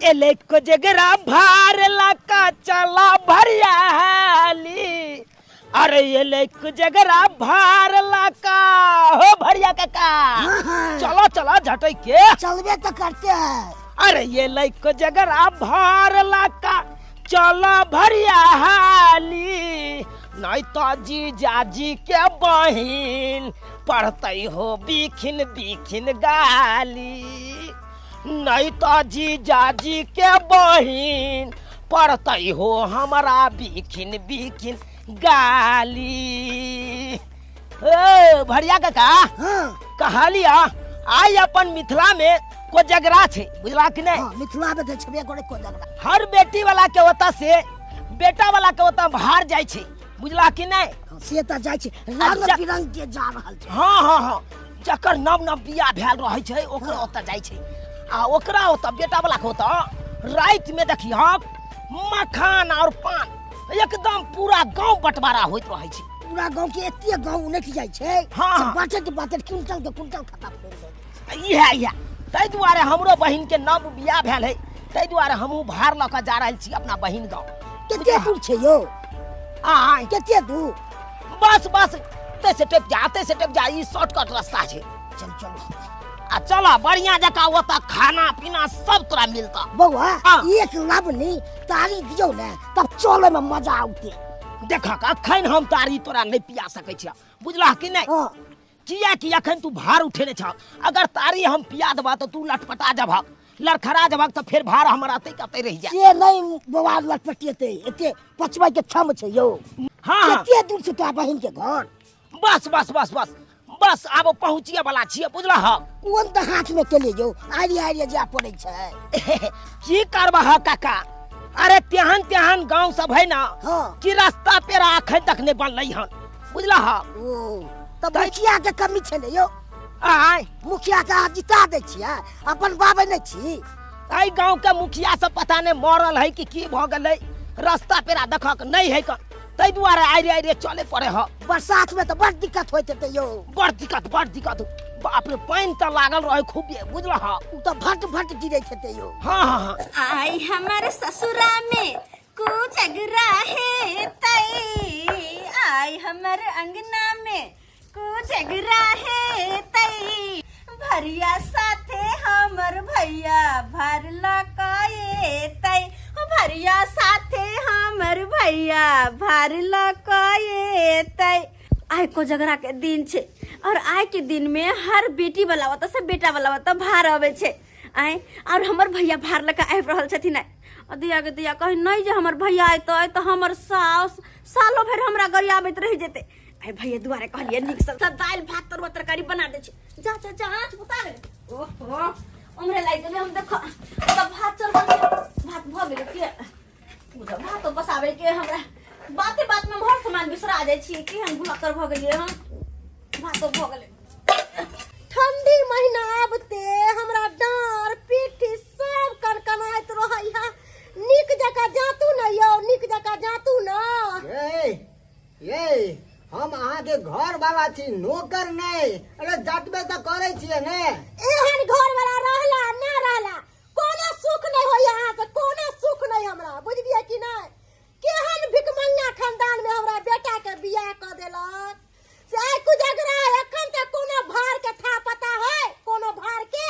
एले को जगरा भार लाका चला भरियाली। अरे एले को जगरा भार लाका हो भरिया काका। चलो चलो झटई के चलबे तो करते हैं। अरे ये को जगरा भार लाका चला भरियाली। नहीं तो जी जाजी के बहिन पढ़ते हो बीखिन बीखिन गाली। नहीं तो जी जाजी के बहिन पढ़ते हो हमारा बीखिन बीखिन गाली। ए भरिया काका कहलिया आई अपन मिथिला में कोजगरा छे बुझला कि नहीं? मिथिला में तो छबे करे कोजगरा। हर बेटी वाला के होता से बेटा वाला के होता बाहर जाय छे बुझला कि नहीं? से त जाय छे रंग बिरंग के जा रहल छे। हां हां हां जकर नव नव बियाह भेल रहै छे ओकरा ओता जाय छे आ ओकरा ओता बेटा वाला के होता रात में देखिया मखान और पान एकदम पूरा गांव बंटवारा होइत रहै छे। पूरा गांव के एते गांव उनट जाय छे सब बाटत बाटत क्विंटल के क्विंटल खत्म कर दे। इहे तै दुआरे हमरो बहिन के नव बियाह भेल है तै दुआरे हमहू भार ल के जा रहल छी अपना बहिन गांव। केते दूर छे यो? आ केते दूर? बस बस ते से टेप जा ई शॉर्टकट रास्ता छे। चल चल आ चला बढ़िया जका ओता खाना पीना सब तोरा मिलता। बउआ एक लबनी तारी दियो ने तब चले में मजा आउते। देखा का अखन हम तारी तोरा नहीं पिया सकै छी बुझला कि नहीं? किया कि अखन तू भार उठेने छ अगर तारी हम पिया देबा तो तू लटपटा जबक लड़खड़ा जबक तो फिर भार हमरा तै कतै रह जा। से नहीं बउआ लटपटियते एते पचबै के छम छे यो। हां केते दूर से तोरा बहिन के घर? बस बस बस बस बस आब पहुंचिए वाला छिए बुझला ह। कोन त हाथ में चले जो आरी जा पड़े छे। की करबा ह काका? अरे तेहन गांव सब है ना कि रास्ता पेरा अखन तक नहीं बनलै हन बुझला ह। ओ तब मुखिया के कमी छे ने यो? आय मुखिया का जिता दे छियै अपन बाबे नहीं छी। आई गांव के मुखिया सब पता नहीं मरल है कि की भ गेलै रास्ता पेरा देखक नहीं है क तै दुआरे आइरे चले पड़े ह। बरसात में तो बड़ दिक्कत होइत है यो। बड़ दिक्कत बाप रे पानी त लागल रहे खूबे बुझला ह। उ तो भट भट गिरे छते यो। हां हां आई हमारे ससुरा में कोजगरा है तई। आई हमारे अंगना में कोजगरा है तई। भरिया साथे हमर भैया भर लकाए तई। भरिया साथे हमर भैया भर लकाए तई। आय कोजगरा के दिन छे और आय के दिन में हर बेटी वाला होता से बेटा वाला होता भार आवे छे। आय और हमर भैया भार लका आबि रहल छथिन। और दिया के दिया कहि नहीं जे हमर भैया आय तो हमर सास सालो भर हमरा गरियाबैत रह जेते। आय भैया दुआरे कहलिए निक सब दाल भात तरुआ तरकारी बना दे छे। जा जा जा आंच बुता दे। ओहो हमरे लाई देबे हम देखो तब भात चल भात भ गेल के बुझा भात तो बसाबे के हमरा बात में भर सामान बिसरा जाय छी कि हम भुलक्कर भ गेलिए हम भात तो भ गेले। ठंडी महीना आबते हमरा डार पीठी सब कनकनाइत रहै है। निक जका जातू न यो निक जका जातू न। ये हम अहाँ के घर वाला छी नौकर नहीं। अरे जतबे तो करे छिए ने। एहन घर वाला रहला ना रहला कोनो सुख नहीं होय यहाँ से कोनो सुख नहीं हमरा बुझलिए कि नहीं? केहन भिकमंगा खानदान में हमरा बेटा के बियाह क देलक से आय कोजगरा एखन तक कोनो भार के था पता है कोनो भार के?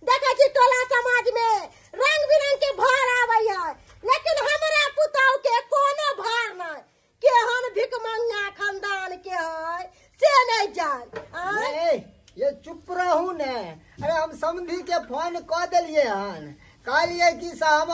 देखै छी टोला समाज में रंग बिरंग के भार आबै है लेकिन हमरा पुतौ के कोनो भार नहीं। केहन भिकमंगा खानदान के है से नहीं जान। ये चुप रहू ने। अरे हम समधी के फोन क देलिए हन कहलिए कि साहब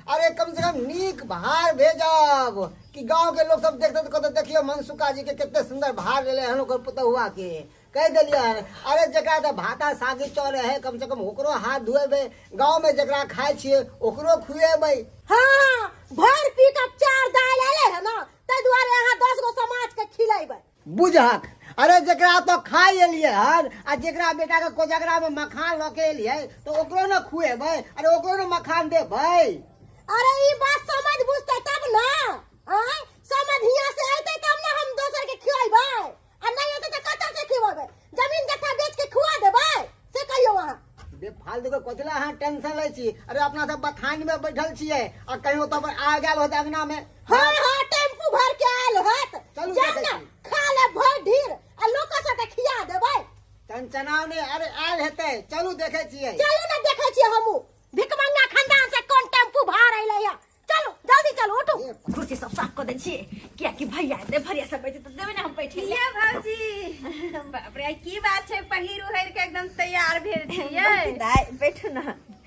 अरे कम से कम नीक भार भेजब कि गांव के लोग सब देखते तो कहते देखियो मनसुका जी के कितने सुंदर भार लेले हन ओकर पुतहुआ के कह दिलिए हन। अरे जकरा तो भाता सागी चले है कम से कम ओकरो हाथ धुएबे गांव में जकरा खाए छिए ओकरो खुएबे। हां भर पी के चार दाल आले है ना तै दुआरे अहाँ 10 गो समाज के खिलाइबे बुझक। अरे जकरा तो खाई एलिए हन आ जकरा बेटा के कोजगरा में मखान लके एलिए तो ओकरो न खुएबे अरे ओकरो न मखान देबै। अरे ई बात समझ बुझते तब ना समझ हिया से आइते तब ना हम दोसर के खिलाइबे आ नहीं होते त कत से खिलाइबे? जमीन जथा बेच के खुआ देबै से कहियो वहां। बेफालतू के कथिला अहाँ टेंशन लै छी। अरे अपना सब बथान में बैठल छियै आ कहीं तो आ गेल होत अंगना में। हाँ हाँ टेम्पू भर के आयल होत। चलू जान देखै ना, छी। खा ले भर ढीर आ लोक से खिया देबै। चंचनाव ने अरे आयल हेतै, चलू देखे छियै। चलू ना देखे छियै हमहू भिकमंगा खानदान से कौन टेम्पू भार अइलै या। चलो जल्दी चलो उठो। कुर्सी सब साफ कर दे छिए किया कि भैया दे भैया सब बैठे तो देबे ना हम बैठे ये भौजी बाप रे की बात छै पहिर उहर के एकदम तैयार भेल छियै। दाई बैठो ना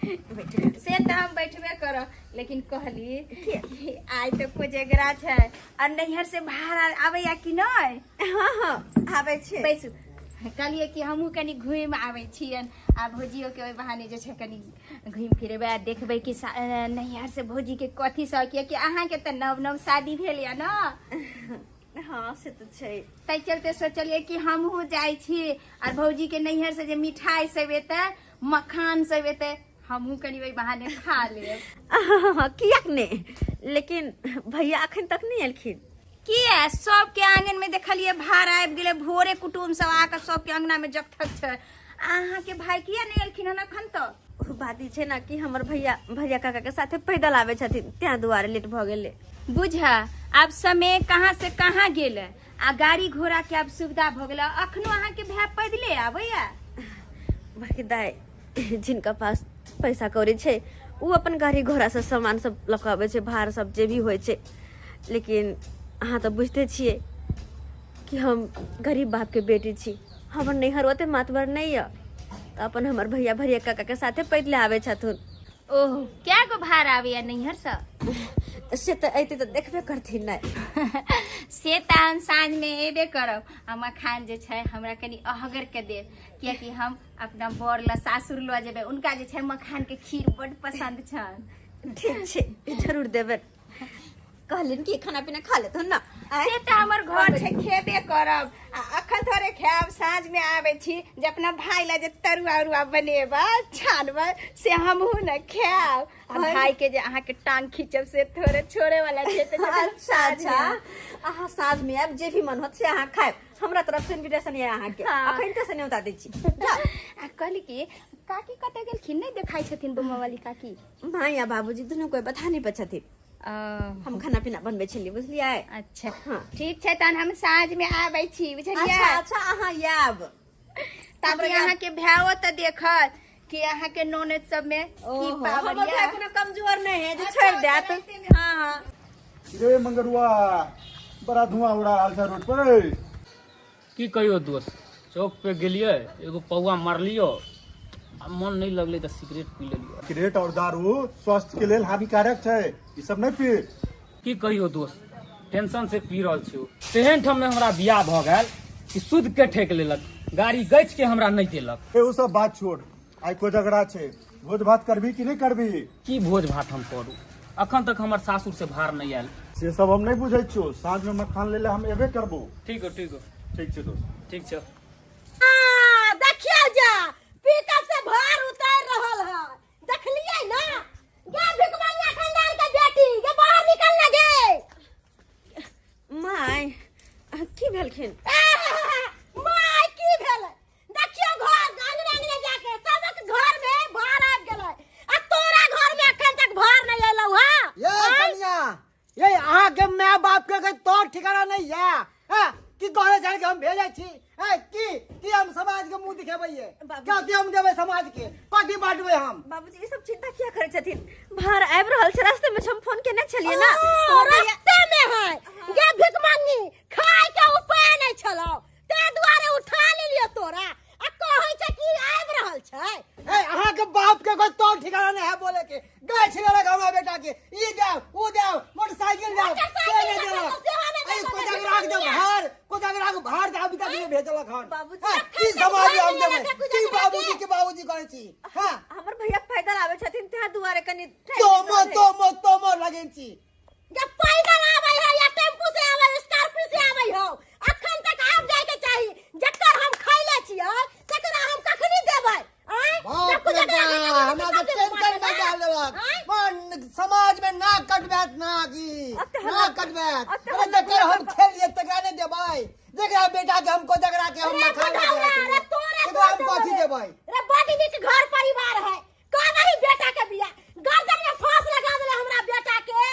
बैठो। से तो हम बैठबे करो लेकिन कहली कि आज तो कोजगरा छै और नैहर से बाहर आवे या कि नहीं। हाँ हाँ आबै छै। बैसू कहलिए कि हमहू कनी घूम आवे छियन आ भौजियो के ओइ बहाने जे छै कनी घूम फिरबे देखबे कि नैहर से भौजी के कथी स कि अहाँ के त नव नव शादी भेल या ना। हाँ से तो छै। ताहि चलते सोचलिए कि हमहू जाय छी और भौजी के नैहर से जे मिठाई सब एते मखान सब एते हमहू कनी ओइ बहाने खा लेब। किया ने लेकिन भैया अखन तक नहीं एलखिन। किया सबके आंगन में देखलिए भार आबि गेले भोरे कुटुम सब आके सबके अंगना में जगथक छै। अहाँ के भाई किया नहीं एलखिन हन अखन तक। बात ई छै ना कि हमर भैया काका के साथे पैदल आवे छथिन त्या दुआरे लेट भ गेले। बुझा अब समय कहाँ से कहाँ गेले आ गाड़ी घोड़ा के अब सुविधा भ गेले अखनो अहाँ के भाई पैदले आबैया। बाकी दाई जिनका पास पैसा कौड़ी छै उ अपन गाड़ी घोड़ा से सामान सब लक आवे छै भार सब जे भी होय छै। लेकिन अहाँ तो बुझते छिए कि हम गरीब बाप के बेटी छी। हमर नैहर ओते मातबर नहीं है तो अपन हमर भैया काका के साथे पैदले आवे छथुन। ओह क्या गो भार आबैया नैहर से। से तो ऐते तो देखबे करथिन ना। से त हम साँझ में एबे करब आ मखान जे छै हमरा कनी अहगर के देब कियाकि हम अपना बर ल सासुर ल जेबे उनका जे छै मखान के खीर बड़ पसंद छन। ठीक छै जरूर देबे। कहलिन कि खाना पीना खा लेथुन ना। से त हमर घर छै खेबे करब आ अखन थोड़े खायब साँझ में आवे छी जे अपना भाई ला जे तरुआ उरुआ बनेबा छानबा से हमहू न खायब आ भाई के जे अहाँ के टांग खींचब से थोड़े छोड़े वाला छै त अच्छा अच्छा अहाँ साँझ में आब जे भी मन होत से अहाँ खाएब। हमरा तरफ से इनविटेशन है अहाँ के अखन त से नहीं बता दै छी। आ कहली कि काकी कतै गेलखिन नहीं देखाई छथिन बम्मा वाली काकी। माँ या बाबूजी दोनों कोई बता नहीं पछथिन। हम खाना पीना बनबे छली बुझलियै। अच्छा हाँ ठीक छै तहन हम साँझ में आबै छी बुझलियै। अच्छा अच्छा अहाँ याब ताकि अहाँ के भायो त देखत कि अहाँ के नोनेद सब में की पावर हमर भाई या। कोनो कमजोर नहीं है जो छोड़ देत। हां हां रे मंगरुआ बड़ा धुआं उड़ा रहल छै रोड पर। की कहियो दोस्त चौक पे गेलिए एगो पौआ मारलियो आ मन नहीं लगले तो सिगरेट पी लेलियो। सिगरेट और दारू स्वास्थ्य के लेल हानिकारक छै, ई सब नहीं पी। की कहियो दोस्त टेंशन से पी रहल छियो। तेहन ठाम में हमरा बियाह भ गेल कि सुध के ठेक लेलक गाड़ी गच के हमरा नहीं देलक। ए उ सब बात छोड़, आई कोजगरा छै, भोज भात करबी कि नहीं करबी? की भोज भात हम करू अखन तक हमर सासुर से भार नहीं आयल। से सब हम नहीं बुझै छियो, साँझ में मखान ले ले हम एबे करबो। ठीक हो ठीक छै दोस्त ठीक छै। देखियो जा पिकअप से भार उतार रहल है देखलिए ना। गे भिकमंगा खानदान के बेटी गे बाहर निकल ना गे। माय की भेलखिन? माय की भेल देखियो घर आंगने जाके सबक घर में भार आबि गेलै आ तोरा घर में अखन तक भार नहीं एलौ है। ये कन्या ये अहाँ के माय बाप के तो ठिकाना नहीं है हाँ? कि कहले जाए कि हम भेजे छी है कि हम समाज के मुंह दिखेबैये क्या हम देबे समाज के कथी बांटबे हम। बाबूजी ये सब चिंता क्या करे छथिन? भार आबि रहल छै रास्ते में हम फोन केने छलिए ना। रास्ते में है गे भिकमंगी खाए के उपाय नहीं छलौ ते दुआरे उठा लेलियो तोरा आ कहै छै कि आबि रहल छै। ए अहाँ के बाप के कोई तो ठिकाना नहीं है बोले के गए छिले लगा हमरा बेटा के ई जाओ ऊ जाओ मोटरसाइकिल जाओ चले जाओ ए कोजगरा के भार अभी तक नहीं भेजलक हन। बाबूजी की समाज में हम देबे की बाबूजी कहै छी हां हमर भैया पैदल आवे छथिन त्या दुआरे कनी तो लगै छी। गे पैदल आबै है या टेम्पू से आबै स्कॉर्पियो से आबै हो अखन तक आब जाय के चाही जकर हम खैले छियै तकरा हम कखनी देबै। बाप रे बा हमरा के टेंशन में डाल देलक मन समाज में ना कटबैत ना की ना कटबैत अरे जकर हम खेलिए तकरा नहीं देबै जकरा बेटा के हमको जकरा के हम मखान अरे तोरे तो हम कथी देबै? रे बड़ी नीक घर परिवार है का नहीं बेटा के बिया गर्दन में फांस लगा देले हमरा बेटा के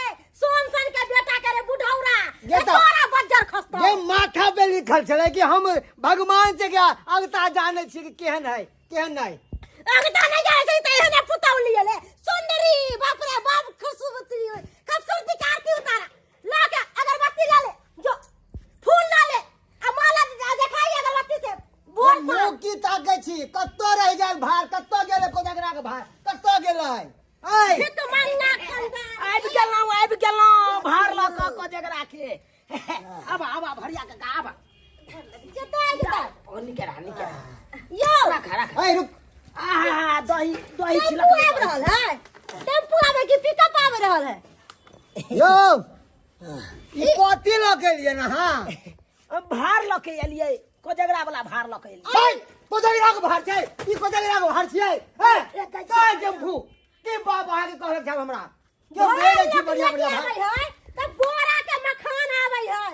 सोन सन के बेटा के रे बुढ़ौरा ये तो- तोरा बज्जर खस्ता ये माथा पे लिखल छले कि हम भगवान से क्या अगता जाने छी कि केहन है केहन नहीं। अगता नहीं जाए छै त एहने पुतौली ले सुंदरी बाप रे बाप खूबसूरती कारती उतारा ला के अगरबत्ती ला ले जो फूल ला ले आ माला देखाई अगरबत्ती से बोल मुंह की ताकै छी कत्तो रह गेल भार कत्तो गेले कोजगरा के भार कत्तो गेलै आई ये तो मांगना खंदा आबि गेलौं भार ल क कोजगरा के अब भरिया के गाब जता ओ निकेरा यो रख आई रुक आहा दही टेम्पू आबि रहल है टेम्पू आबे की पिकअप आबि रहल है यो ई कथी ल के लिए ना हां भार ल के एलियै कोजगरा वाला भार ल के एलियै आई कोजगरा के भार छै ई कोजगरा के भार छियै ए काय जम्फू के बाप आके कहलक छ हमरा के भेले छी बढ़िया बढ़िया भार है तब बोरा के मखान आबै है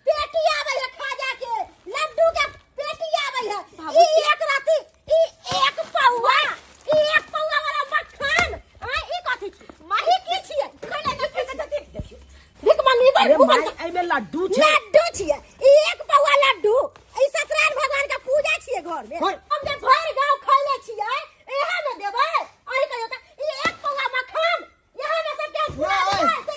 पेटी आबै है खाजा के लड्डू के पेटी आबै है ई एक राती ई एक पौवा वाला मखान आ ई कथी छी माही की छियै खले देखिए देख मन इधर अरे घुमल माय एमे लड्डू छै लड्डू छियै ई एक पौवा लड्डू ई सत्यनारायण भगवान के पूजा छियै घर में होय। हम जे भर गांव खैले छियै एहा में देबै अहि कहियो त ई एक पौवा मखान यहां में सब के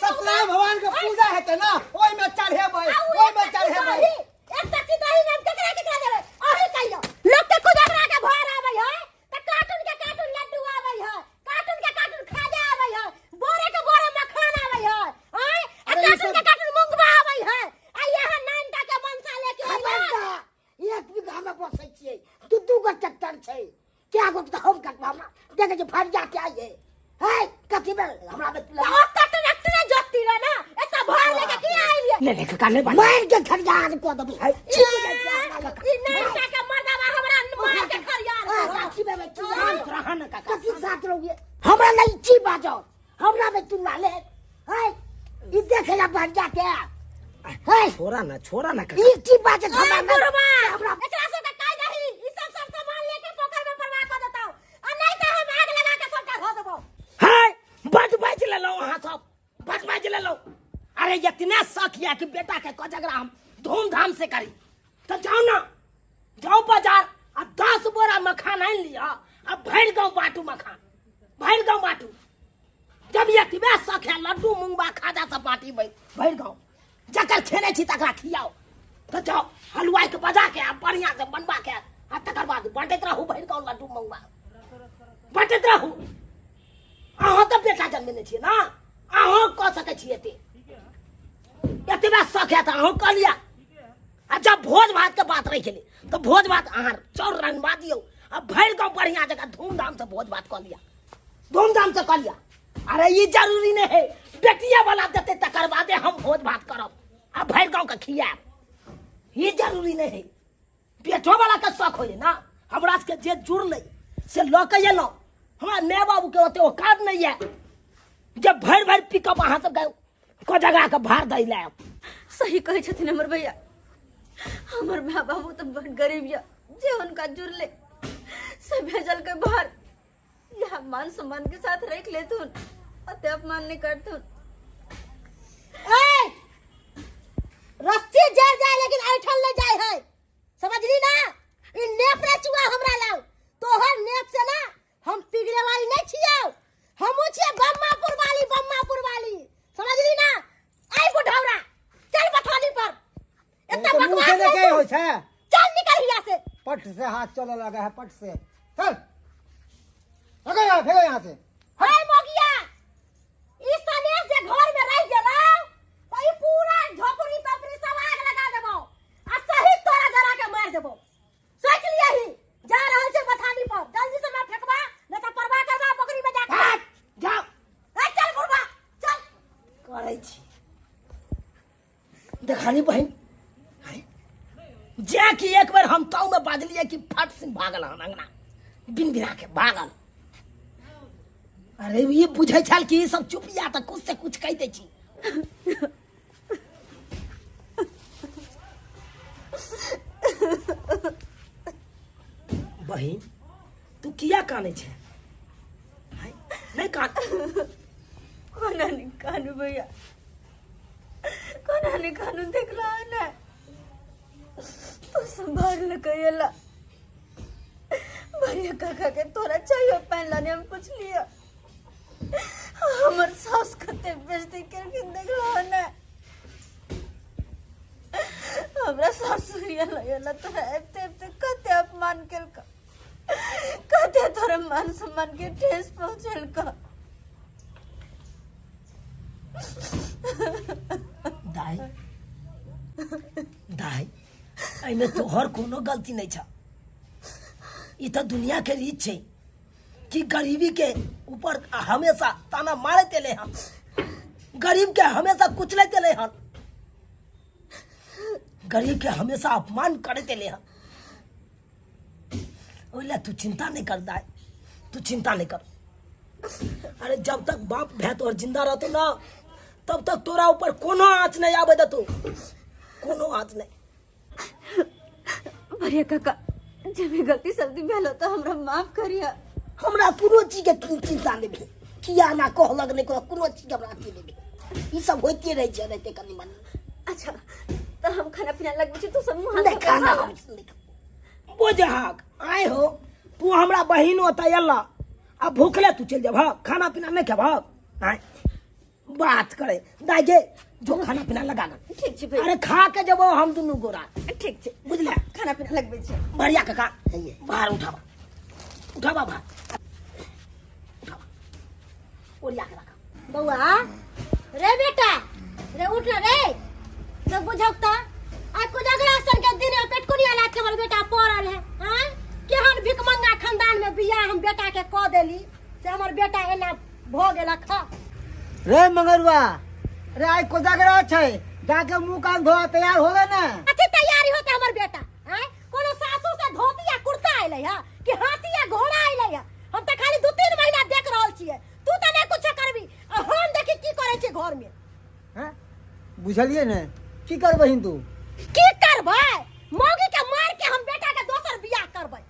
सत्यनारायण भगवान के पूजा हेतै ना ओइ में चढ़ेबै ओइ में चढ़ेबै एक तत्ती दही में केकरा देबै अहि कहियो लोग के कुजगरा के भर आबै है त कार्टून के कार्टून लड्डू आबै है कार्टून के कार्टून खाजा आबै है बोरे के बोरे मखान आबै है हैं आ कार्टून के कार्टून मुंगबा आबै है आ यहां नानटा के मनसा लेके आबै एक बीघा में बसै छियै दू गो ट्रैक्टर छै क्या गो त हम कटवा हमरा देखे जे फरिया के आइए है कथी में हमरा में त ओकर ट्रैक्टर जोती रे ना एता भर लेके की आइलिए ले ले का नहीं मार के खरियान को दबी है ई नानटा के मर्दावा हमरा मार के खरियार काची में रहन का कथी साथ रहोगे हमरा नहीं छी बाजो हमरा में तू ना ले है ई देखे जा फरिया के है छोरा ना ई की बात है हमरा एकरा से काई दही ई सब सामान लेके पोखर में परवा कर देताऊ आ नहीं त हम आग लगा के सबका धो देबो है बच ले लो वहां सब बच ले लो अरे इतना शौक है कि बेटा के कोजगरा हम धूमधाम से करी तो जाओ बाजार आ 10 बोरा मखान आन लिया अब भर गांव बाटू मखान भर गांव बाटू जब ये तिबे शौक है लड्डू मुंगबा खाजा सब बाटी भर गांव जकर खेने छी तकरा खियाओ तो जाओ हलवाई के बजा के आ बढ़िया से बनवा के आ तकर बाद बांटत रहू भर गांव लड्डू मुंगबा बांटत रहू अहाँ तो बेटा जन्मने छियै ना अहाँ कह सकै छियै एतबे शौक है तो अहाँ कह लिया आ जब भोज भात के बात रह गेलै तो भोज भात अहाँ चाउर रंगवा दियौ आ भरि गाँव बढ़िया जगह धूमधाम से भोज भात कह लिया अरे ये जरूरी नहीं है बेटिया वाला देते तकर बादे हम भोज भात करब आ भरि गाँव के खियाब ये जरूरी नहीं है बेटो वाला के शौक होइले ना हमरा सबके जे जुड़लै से लऽ के एलहुँ हमरा माय बाबू के ओते औकात नहीं है जब भर पिकअप अहाँ सब कोजगरा के भार दै ले सही कहे छथिन हमर भैया हमर माँ बाबू तो बड़ गरीब या जे उनका जुड़ले से भेजल के बाहर यहाँ मान सम्मान के साथ रख लेतुन अते अपमान नहीं करतुन ए रस्सी जर जाए लेकिन ऐठल ले जाए है समझली ना ई नेप रे चुआ हमरा लाउ तोहर नेप से ना हम पिघले वाली नहीं छियौ हमहू छियै बम्मापुर वाली समझली ना आई बुढ़ौरा चल बथानी पर एतना बकवास मुंह से के होय छै चल निकल हिया से पट से हाथ चले लगा है पट से चल फेंको यहाँ से हाय मोगिया ई सनेश जे घर में रह गेला तो ई पूरा झोपड़ी तपड़ी सब आग लगा देबो आ सही तोरा जरा के मार देबो सोच लिया ही जा रहल छै बथानी पर जल्दी से मार फेंकबा नहीं तो परवा करबा पोखरी में जाके जाओ ए चल बुढ़वा चल करै छी देखली बहन जे कि एक बार हम ताऊ में बाजलिए कि फट से भागल हम अंगना बिन बिना के भागल अरे ये बुझे छल कि सब चुपिया तो कुछ से कुछ कह दे छी बहिन तू किया काने छे हाय, नहीं कान कोना नहीं कानू भैया, कोना नहीं कानू देखला ना तो संभाल ल कयला भैया काका के तोरा चाहिए पहनला ने हम पूछ लिया हमर सास कते बेइज्जती करके देखला ना हमरा सासुरिया लगला तोरा एते कते अपमान केलका, कते तोरा मान सम्मान के ठेस पहुंचल का। दाई दाई एमे तोहर कोनो गलती नहीं छा। ई तो दुनिया के रीत छे कि गरीबी के ऊपर हमेशा ताना मारे तेले हम, गरीब के हमेशा कुचले तेले हम, गरीब के हमेशा अपमान करे तेले हम। ओला तू चिंता नहीं कर दाई, तू चिंता नहीं कर। अरे जब तक बाप भैत और जिंदा रहतो ना तब तक तोरा ऊपर कोनो आँच नहीं आवे दे, तू कोनो आँच नहीं। भैया काका जब भी गलती सल्ती भेल तो हमरा माफ करिया। हमरा कोनो चीज के चिंता नहीं भी, किया ना कहलक नहीं कहलक कोनो चीज हमरा अथी नहीं भी, ई सब होइते रह छै रहते कनी मनी। अच्छा तो हम खाना पीना लगबै छी, तू सब मुंह नहीं खाना हम नहीं बोझाक आए हो तू हमरा बहिन ओतय अल्ला आ भूखले तू चल जाब, खाना पीना नहीं खेब आए बात करे दाई गे जो खाना पीना लगा ना। ठीक छै भैया। अरे खा के जब हम दुनू गोरा ठीक छै बुझले, खाना पीना लगबै छी। बढ़िया काका बाहर उठावा उठावा बाहर उठावा ओरिया के रखा। बउआ रे बेटा रे उठ रे तो बुझौता आज कोजगरा सन के दिन में पेटकुनिया लाग के हमर बेटा पड़ल है। हां केहन भिकमंगा खानदान में बियाह हम बेटा के क देली से हमर बेटा एना भ गेला खा। रे मंगरुआ रे आज कोजागरा छै, जाके मुंह कान धोआ तैयार हो गए ना। अच्छी तैयारी होते हमर बेटा हैं कोनो सासू से धोती या कुर्ता आइले है कि हाथी या घोड़ा आइले है। हम त खाली 2-3 महीना देख रहल छिए, तू त नहीं कुछ करबी आ हम देखी की करे छै घर में। हैं बुझलिए ने की कर बहिन तू की करबै मौगी के मार के हम बेटा के दोसर बियाह करबै।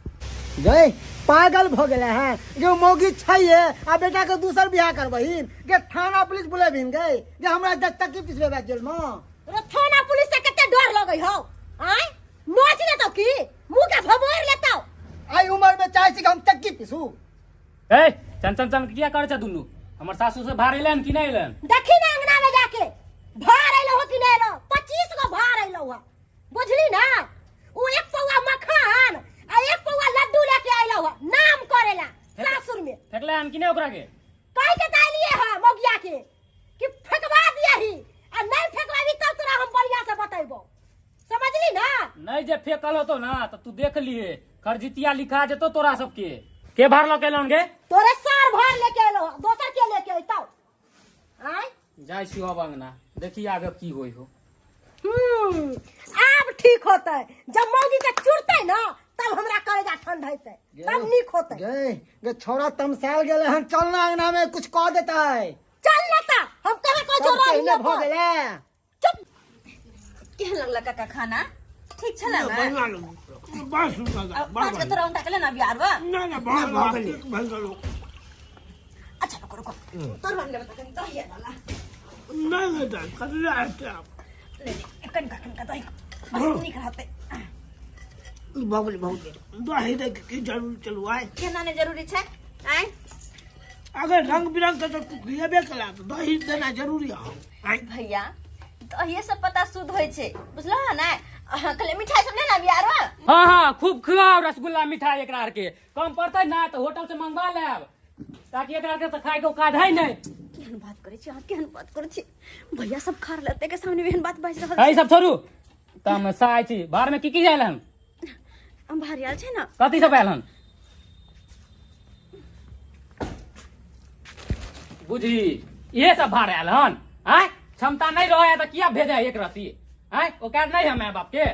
गए पागल भ गेले हैं जो मौगी छैये आ बेटा के दूसर बियाह कर बहिन के थाना पुलिस बुलेबिन गए जे हमरा दस्तक पिसबे बा जेल में। रे थाना पुलिस से कते डर लगै हो आय नोच लेतौ की मुंह के भभोर लेतौ। आई उम्र में चाहे छी कि हम चक्की पिसू। ए चन चन चन किया करे छ दुनु, हमर सासू से भार एलन कि नहीं एलन? देखी ना अंगना में जाके भार आइलो हो कि नहीं आइलो, 25 गो भार आइलो हो बुझली ना। उ एक पौवा मखान आ एक पौवा लड्डू लेके आइलो हो नाम करेला सासुर में। फेकले हम कि नहीं ओकरा के? कह के तालिए है मौगिया के कि फेकवा दियाही आ नहीं फेकवाबी तब तोरा हम बढ़िया से बतैबो, समझली ना। नहीं जे फेकल होतो ना तो तू देख लिए खरजितिया लिखा जेतो तोरा सबके। के भार ल के एलन गे? तोरे सार भार लेके आइलो हो, दोसर के लेके अइतौ आय। जाय छी अब अंगना देखी आगे की होई हो। अब ठीक होतै जब मौगी के चुरतै ना तब हमरा कलेजा ठंड हेतै तब नीक होतै। गे छोरा तमसाल गेले हन, चलना अंगना में कुछ कह देता है। चल लेता हम कहे को जो रही भ गेले। चुप केहन लगला काका खाना? ठीक छला ना? बस पाँच के तोरा उठा के लेना बिहार बा। ना ना बहुत भंगलो अच्छा रुको रुको तोर मामले बता के दही वाला नहीं ना कर रहा है ले कन का दही बस नहीं रहते। बाबूली बहुत दही दे की जरूर चलो आए केना ने जरूरी छै आय। अगर रंग बिरंग का तो लेबे कला तो दही देना जरूरी है आए। भैया दही सब पता शुद्ध होय छै बुझलो ना। कले मिठाई सब लेना बिहार बा। हाँ हाँ खूब खिलाओ रसगुल्ला मिठाई एकरा आर के, कम पड़ते ना तो होटल से मंगवा लेब ताकि एकरा के तो खाए के औकात है नहीं। केहन बात करे छी, केहन बात करे छी। भैया सब खा लेते के सामने एहन बात बाज रहल है सब छोड़ू तम साय छी बाहर में की जायल हन? हम भारी आल छै ना। कथी सब आयल हन बुझी ये सब भार आयल हन। आय क्षमता नहीं रहे तो किया भेजे एक रती आय औकात नहीं है माय बाप के।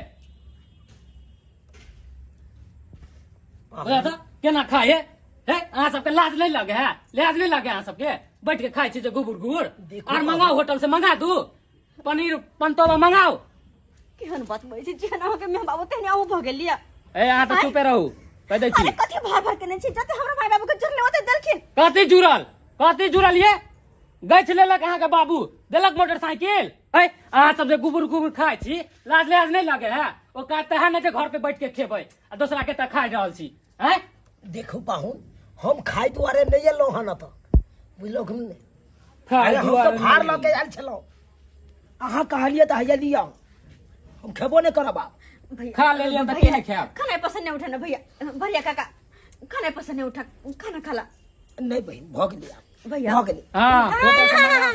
बुझा तो केना खाए है अहाँ सबके लाज नहीं लगे है, लाज नहीं लगे अहाँ सबके बैठ के खाए छी जो गुबुर गुबुर। और मंगाओ होटल से मंगा दू पनीर पंतोबा मंगाओ। केहन बात बाज छी जेना के मैं बाबू तेने आउ भ गेलिया। ए अहाँ तो चुपे रहू कह दै छी अरे कथी भार भार केने छी जते हमरा भाई बाबू के जुड़ले ओते देलखिन। कथी जुड़ल ये गछ लेलक अहाँ के बाबू देलक मोटरसाइकिल है अहाँ सब जे गुबुर गुबुर खाइ छी लाज नहीं लगे है ओ कहते है ना जे घर पे बैठ के खेबै आ दूसरा के त खाइ रहल छी हैं। देखो पाहुन हम खाइ दुआरे नहीं एलो हन त बुझलो कि नहीं खाइ हम दुआरे तो भार नहीं ल के आयल छलो अहाँ कहलिए त हैया लिया हम खेबो नहीं करब आप भैया खा ले लिया त के नहीं खाब। खाना पसंद नहीं उठा ना भैया भैया काका खाना पसंद नहीं उठा खाना खाला नहीं बहन भग लिया भैया भग लिया हां होटल से मंगा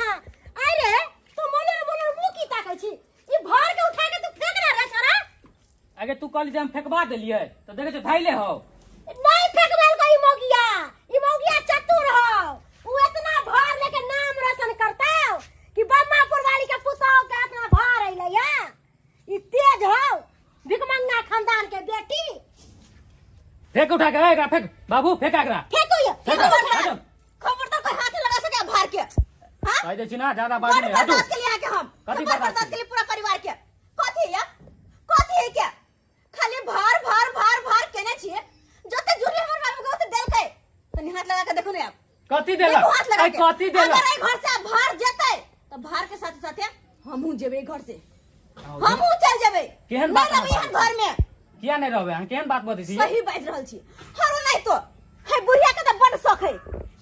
अरे तो मोले मुंह की ताकै छी ई भर के उठा के तू फेंक ना रे सारा। अगे तू कहली जे हम फेंकबा देलिए तो देखे छ धैले हो नहीं फेंकबल का ई मौगिया चतुर हो उ इतना भार लेके नाम रोशन करता कि बम्मापुर वाली के पुतौ के इतना भार आइले या ई तेज हो भिकमंगा खानदान के बेटी। फेंक उठा के एकरा फेंक बाबू फेंक एकरा फेंको ये हटो खबर तो कोई हाथ नहीं लगा सके भार के। हां कह दै छी ना ज्यादा बात नहीं हटो बर्दाश्त के लिए आके हम कथी बर्दाश्त बर्दाश्त के लिए पूरा परिवार के कथी है क्या खाली भार भार भार भार केने छिए जते जुड़ले हमर बाबू के ओते देलकै तनी हाथ लगा के देखो ने आप कथी देलक आई कथी देलक अगर आई घर से भार जेतै तो भार के साथ साथे हमहू जेबै घर से हमहू चल जेबै केहन बात नहीं रहबै अहाँ घर में किया नहीं रहबे हम केहन बात बतै छी सही बात रहल छी हरो नहीं तो है बुढ़िया के तो बड़ शौक है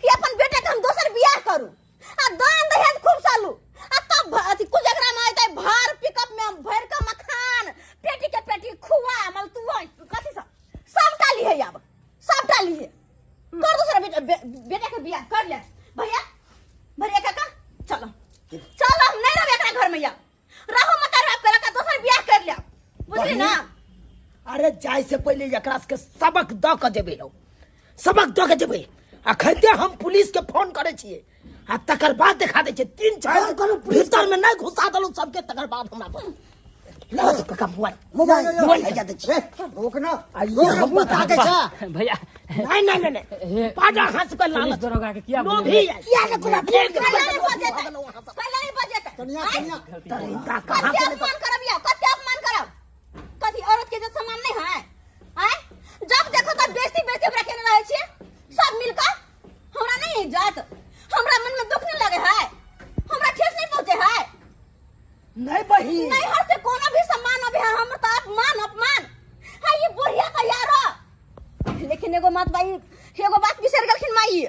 कि अपन बेटा के हम दोसर बियाह करू आ दान दहेज खूब सालू आ तब अथी कुजगरा में आइतै भार पिकअप में भर के मखान पेटी के पेटी खुआ मलतुआ कथी सब टाली है अब सब टाली है कर दूसरा बेटा के बियाह कर ले भैया भैया काका चलो चलो हम नहीं रहबे एकरा घर में या रहो मत रहो पहले का दोसर बियाह कर ले बुझली ना। अरे जाय से पहले एकरा के सबक द के जेबे रहो सबक द के जेबे अखनते हम पुलिस के फोन करे छिए आ तकर बाद दिखा दे छे 3-4 भीतर में नहीं घुसा दलो सबके तकर बाद हमरा पर ला तो काका मोबाइल है जाते छे रोक ना आइए हम बता दे छे भैया नहीं पाजा हंस कर पुलिस लालच दरोगा के किया नो भी या ने कोला फेंक पहले नहीं बजेता तरीका कते कहां के अपमान करब या कते अपमान करब कथी औरत के जो सम्मान नहीं है हैं जब देखो तब बेइज्जती हमरा केने रहे छिए सब मिलकर हमरा नहीं इज्जत हमरा मन में दुख नहीं लगे है हमरा ठेस नहीं पहुंचे है नहीं बही नहीं हर से कोनो भी सम्मान अब है हम तो अपमान है ये बुढ़िया का यारो। लेकिन एगो बात बिसर गलखिन माई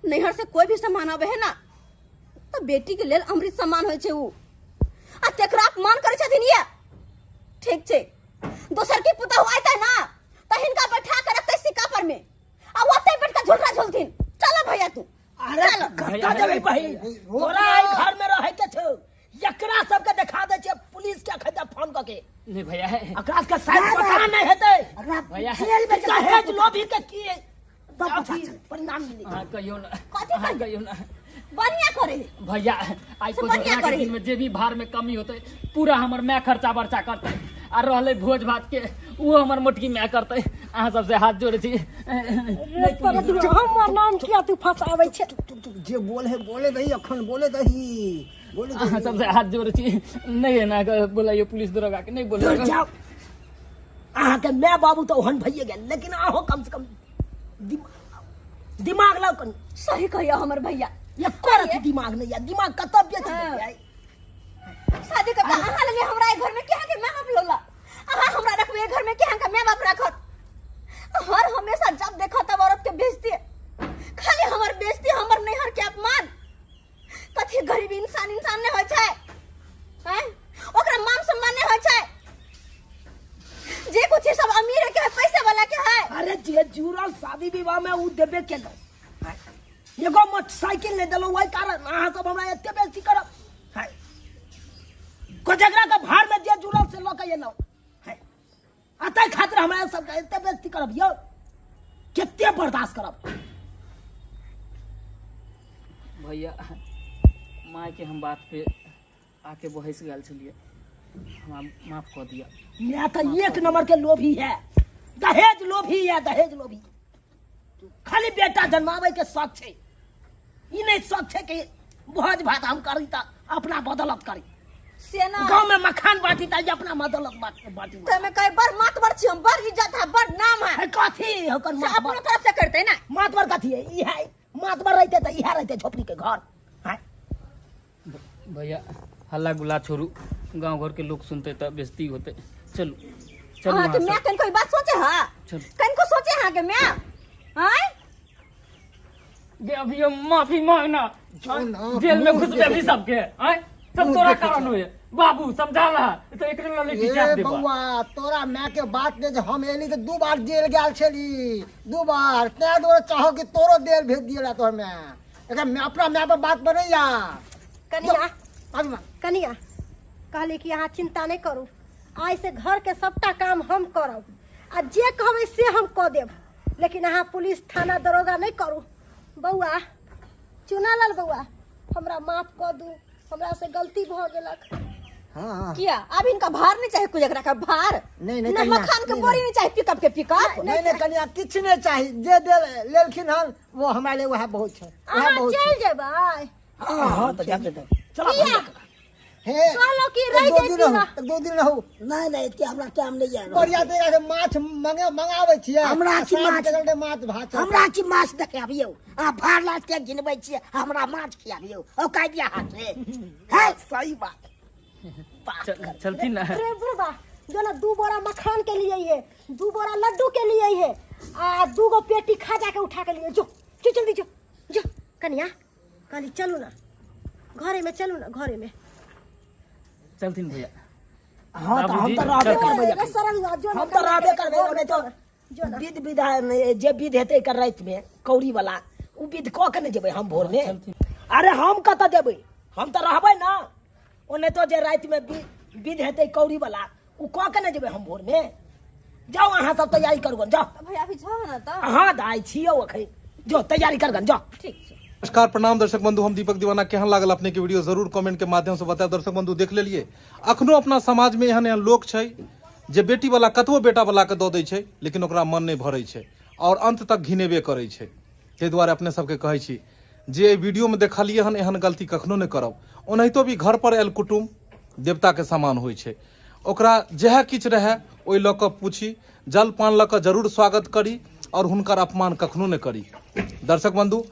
नैहर से कोई भी सम्मान आवे है ना तो बेटी के लेल अमृत सम्मान होय छै उ आ तेकरा अपमान करे छथिन ये ठीक छै दोसर की पुता आइतै ना त हिनका बैठा के रखतै सिक्का पर में आ ओतै बैठ के झुलरा झुलथिन। चलो भैया तू अरे कत्ता जबे बही तोरा आई घर में रहे के छौ एकरा सब के दिखा दे छे पुलिस के खदा फोन क के नहीं भैया एकरा के शायद पता नहीं हेतै भैया जेल में दहेज लोभी के की तब परिणाम मिली हां कहियो ना कथी हां कहियो ना बढ़िया करे भैया आई को बढ़िया के करे। दिन में जे भी भार में कमी होते पूरा हमर मैं खर्चा बर्चा करते आ रहले भोज भात के वो हमर मोटकी मैं करते अहाँ सबसे हाथ जोड़े छी हमर नाम किया तू फसाबै छे जे बोले दही अखन बोले दही अहाँ सबसे हाथ जोड़े छी नहीं है ना बोलाइयो पुलिस दरोगा के नहीं बोलियो जाओ अहाँ के मैं बाबू तो ओहन भइए गेल लेकिन आहो कम से कम दिमाग लाओ कन सही कहियो हमर भैया ये करत दिमाग नहीं है दिमाग कतब बेच दे शादी के बाद अहाँ लगे हमरा घर में केहा के मां बाप लोला अहाँ हमरा रखबे घर में केहा के मां बाप रखत हर हमेशा जब देखो तब औरत के बेइज्जती खाली हमर बेइज्जती हमर नैहर के अपमान कथी गरीब इंसान नहीं होय छै हैं ओकरा मान सम्मान नहीं होय छै जे कुछ है सब अमीर के है पैसे वाला के है। अरे जे जुड़ल शादी विवाह में उ देबे केलो एगो मोटरसाइकिल नहीं देलो वही कारण अहाँ सब हमरा एते बेइज्जती करब है कोजगरा का भार में जे जुड़ल से ल के एलो है अतै खातिर हमरा सब के एते बेइज्जती करब यो केते बर्दाश्त करब भैया माँ के हम बात पे आके बहस गल छलिए हम माफ कर दिया मैं तो एक नंबर के लोभी है दहेज लोभी है दहेज लोभी खाली बेटा जन्मावे के शौक छे ई नहीं शौक छे कि भोज भात हम करी त अपना बदौलत करी से ना गांव में मखान बाटी ताई अपना मतलब बाटी तो मैं कई बार मातबर छी हम बड़ इज्जत है बड़ नाम है है कथी होकर से अपने तरफ से करते ना मातबर कथी है ई है मातबर रहते त इहा रहते झोपड़ी के घर है भैया हल्ला गुला छोड़ू, गांव घर के लोग सुनते तो बेइज्जती होते। चलो चलो हां वहाँ तो मैं सब। कन कोई बात सोचे हां चल। कन को सोचे हां के मैं हां जे अभी ये माफी मांगना जेल में घुस भी सबके हैं सब तोरा कारण हुए। बाबू समझा रहा तो एक दिन लड़की क्या ए देबा बउआ तोरा मैं के बात ने जे हम एली तो 2 बार जेल गेल छली 2 बार ते दो चाहो कि तोरो जेल भेज दियला तोर मैं एकर मैं अपना मैं पर बात बनैया कनिया अभी कनिया कहली कि अहाँ चिंता नहीं करू आज से घर के सबटा काम हम करब आ जे कहबै से हम कऽ देब लेकिन अहाँ पुलिस थाना दरोगा नहीं करू। बउआ चुनालाल बउआ हमरा माफ कऽ दू हमरा से गलती भऽ गेलक। हां किया अब इनका भार नहीं चाहिए कुछ एकरा का भार नहीं ना कन्या, मखान के नहीं, बोरी नहीं चाहिए पिकअप के पिकअप नहीं कन्या किछ नहीं चाहिए जे दे लेलखिन हन वो हमरा लिए वह बहुत है वह अहाँ बहुत चल जेबै हां तो जाते दे चलो किया है कहलो कि रह जैती ना 2 दिन रहू नहीं नहीं इतने हमरा टाइम नहीं है बढ़िया तरीका से माछ मंगावे छियै हमरा की साँझ माछ? के गलते माछ भात हमरा की माछ देखाबियो आ भार लाज के गिनबै छियै हमरा माछ खियाबियो ओ काई दिया हाथ से है सही बात चलती ना। अरे बुढ़बा जो ना 2 बोरा मखान के लिए है 2 बोरा लड्डू के लिए है आ 2 गो पेटी खाजा के उठा के लिए जो जो जल्दी जो जो कनिया कहली चलू ना घरे में चलू ना घरे में चलती भैया। हां तो हम बाबूजी, तो रहबे चल। करबै अरे सरल जो हम तो रहबे करबै ओने तो जो ना विध विधान जे विध हेतै कर रात में कौड़ी वाला उ विध क के न जेबै हम भोर में। अरे हम कत जेबै हम तो रहबै ना ओने तो जे रात में विध हेतै कौड़ी वाला उ क के न जेबै हम भोर में। जाओ अहाँ सब तैयारी करू जाओ। भैया अभी जाओ ना तो हाँ दाई छियो अखै जो तैयारी कर गन जाओ। ठीक है नमस्कार प्रणाम दर्शक बंधु, हम दीपक दीवाना केहन लागल अपने के वीडियो जरूर कमेंट के माध्यम से बताएं। दर्शक बंधु देख लेलिए अखनो अपना समाज में एहन एहन लोग छै जे बेटी वाला कतबो बेटा वाला के दऽ दै छै लेकिन ओकरा मन नहीं भरै छै और अंत तक घिनेबे करै छै। ताहि दुआरे अपने सबके कहै छी जे वीडियो में देखलिए हन एहन गलती कखनो नहीं करब। ओनाहितो भी घर पर आयल कुटुम देवता के समान होइ छै, ओकरा जह किछ रहे ओहि लऽ कऽ पूछी, जल पान लऽ कऽ जरूर स्वागत करी और हुनकर अपमान कखनो नहीं करी। दर्शक बंधु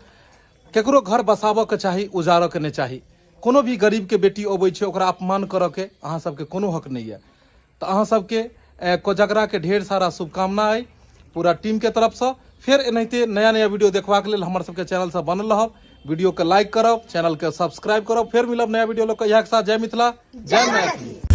केकरो घर बसाबऽ के चाही, उजारऽ के नहीं चाही। कोनो भी गरीब के बेटी अबै छै ओकरा अपमान करऽ के अहाँ सबके कोनो हक नहीं है। तो अहाँ सबके कोजगरा के ढेर सारा शुभकामना है पूरा टीम के तरफ से। फिर एनाहिते नया नया वीडियो देखबाक लेल हमर सबके चैनल से बनल रहब, वीडियो के लाइक करब, चैनल के सब्सक्राइब करब। फिर मिलब नया वीडियो लऽ कऽ इएह के साथ। जय मिथिला, जय मैथिली।